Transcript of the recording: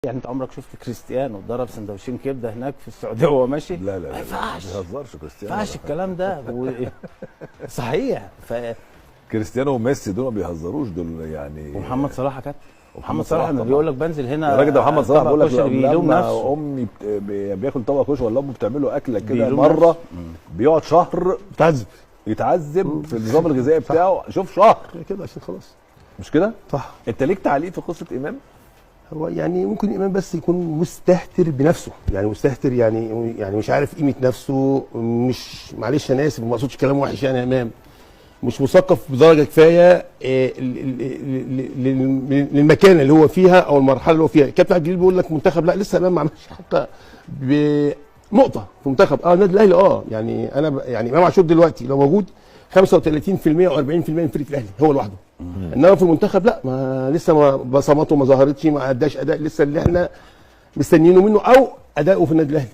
يعني انت عمرك شفت كريستيانو ضرب سندوتشين كبده هناك في السعوديه وهو ماشي؟ لا لا لا ما ينفعش، ما بيهزرش كريستيانو، ما ينفعش الكلام ده صحيح. كريستيانو وميسي دول ما بيهزروش دول يعني. ومحمد صلاح يا كابتن، محمد صلاح لما بيقول لك بنزل هنا، الراجل ده محمد صلاح بيقول لك بيلوم نفسه. امي بياكل طبق كشري ولا امه بتعمل له اكله كده مره بيقعد شهر يتعذب في النظام الغذائي بتاعه. شوف شهر كده عشان خلاص، مش كده؟ صح. انت ليك تعليق في قصه امام؟ هو يعني ممكن امام بس يكون مستهتر بنفسه، يعني مستهتر، يعني مش عارف قيمه نفسه، مش، معلش انا اسف ما اقصدش كلام وحش يعني، يا امام مش مثقف بدرجه كفايه للمكان اللي هو فيها او المرحله اللي هو فيها. كابتن عبد الجليل بيقول لك منتخب، لا لسه امام ما عملش حتى بنقطه في منتخب. النادي الاهلي يعني انا يعني امام عاشور دلوقتي لو موجود 35% و 40% من فرقه الاهلي هو لوحده. انما في المنتخب لا، ما لسه ما بصماته ما ظهرتش، ما اداش اداء لسه اللي احنا مستنيينه منه او اداؤه في النادي الاهلي.